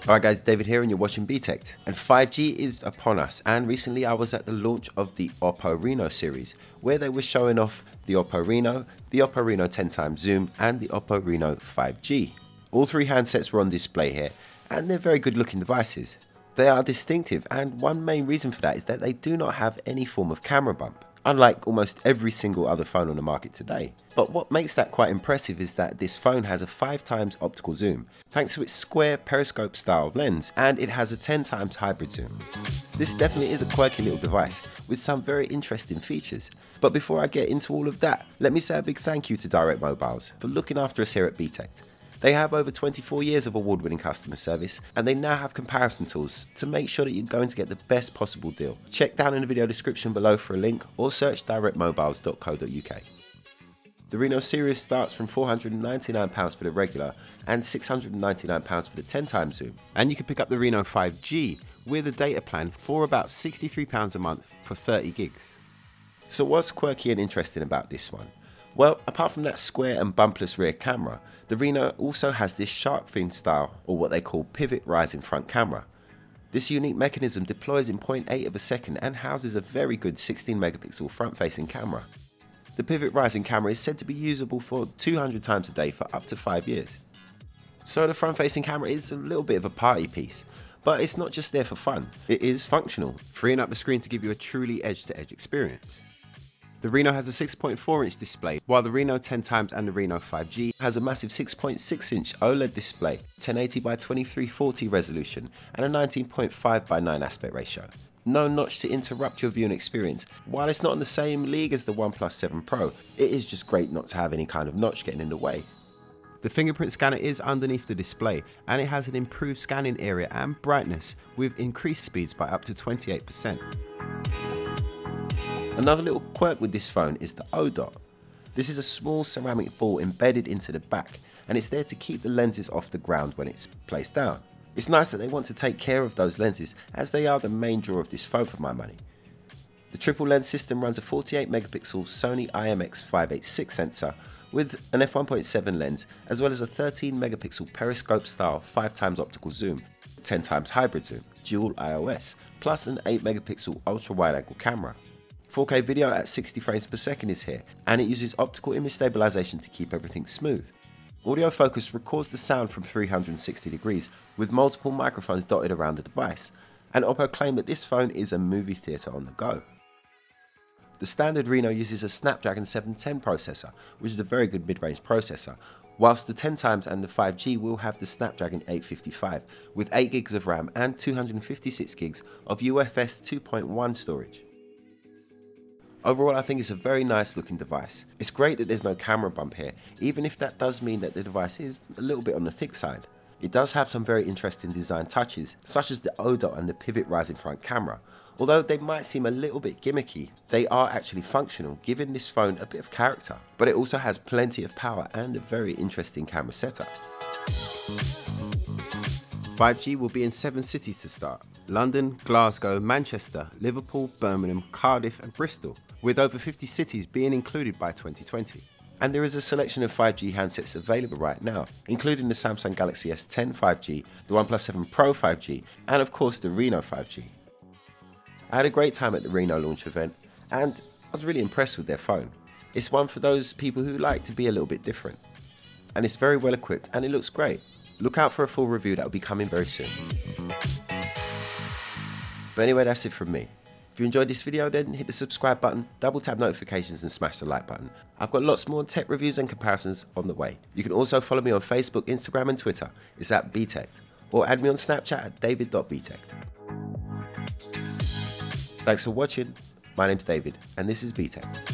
Alright guys, David here and you're watching Btekt. And 5G is upon us, and recently I was at the launch of the Oppo Reno series where they were showing off the Oppo Reno, the Oppo Reno 10x zoom and the Oppo Reno 5G. All three handsets were on display here and they're very good looking devices. They are distinctive, and one main reason for that is that they do not have any form of camera bump, unlike almost every single other phone on the market today. But what makes that quite impressive is that this phone has a 5x optical zoom thanks to its square periscope style lens, and it has a 10x hybrid zoom. This definitely is a quirky little device with some very interesting features. But before I get into all of that, let me say a big thank you to Direct Mobiles for looking after us here at Btekt. They have over 24 years of award-winning customer service, and they now have comparison tools to make sure that you're going to get the best possible deal. Check down in the video description below for a link, or search directmobiles.co.uk. The Reno series starts from £499 for the regular and £699 for the 10x zoom. And you can pick up the Reno 5G with a data plan for about £63 a month for 30 gigs. So what's quirky and interesting about this one? Well, apart from that square and bumpless rear camera, the Reno also has this shark fin style, or what they call pivot rising front camera. This unique mechanism deploys in 0.8 of a second and houses a very good 16 megapixel front facing camera. The pivot rising camera is said to be usable for 200 times a day for up to 5 years. So the front facing camera is a little bit of a party piece, but it's not just there for fun, it is functional, freeing up the screen to give you a truly edge-to-edge experience. The Reno has a 6.4 inch display, while the Reno 10x and the Reno 5G has a massive 6.6 inch OLED display, 1080 by 2340 resolution and a 19.5 by 9 aspect ratio. No notch to interrupt your viewing experience. While it's not in the same league as the OnePlus 7 Pro, it is just great not to have any kind of notch getting in the way. The fingerprint scanner is underneath the display, and it has an improved scanning area and brightness with increased speeds by up to 28%. Another little quirk with this phone is the O dot. This is a small ceramic ball embedded into the back, and it's there to keep the lenses off the ground when it's placed down. It's nice that they want to take care of those lenses, as they are the main draw of this phone for my money. The triple lens system runs a 48 megapixel Sony IMX586 sensor with an f1.7 lens, as well as a 13 megapixel periscope style 5x optical zoom, 10x hybrid zoom, dual IOS, plus an 8 megapixel ultra wide angle camera. 4K video at 60 frames per second is here, and it uses optical image stabilization to keep everything smooth. Audio focus records the sound from 360 degrees with multiple microphones dotted around the device, and Oppo claim that this phone is a movie theatre on the go. The standard Reno uses a Snapdragon 710 processor, which is a very good mid-range processor, whilst the 10x and the 5G will have the Snapdragon 855 with 8 gigs of RAM and 256 gigs of UFS 2.1 storage. Overall, I think it's a very nice looking device. It's great that there's no camera bump here, even if that does mean that the device is a little bit on the thick side. It does have some very interesting design touches, such as the O dot and the pivot rising front camera. Although they might seem a little bit gimmicky, they are actually functional, giving this phone a bit of character. But it also has plenty of power and a very interesting camera setup. 5G will be in 7 cities to start: London, Glasgow, Manchester, Liverpool, Birmingham, Cardiff and Bristol, with over 50 cities being included by 2020. And there is a selection of 5G handsets available right now, including the Samsung Galaxy S10 5G, the OnePlus 7 Pro 5G, and of course the Reno 5G. I had a great time at the Reno launch event, and I was really impressed with their phone. It's one for those people who like to be a little bit different. And it's very well equipped and it looks great. Look out for a full review that will be coming very soon. But anyway, that's it from me. If you enjoyed this video, then hit the subscribe button, double tap notifications and smash the like button. I've got lots more tech reviews and comparisons on the way. You can also follow me on Facebook, Instagram and Twitter. It's at Btekt. Or add me on Snapchat at david.btekt. Thanks for watching. My name's David and this is Btekt.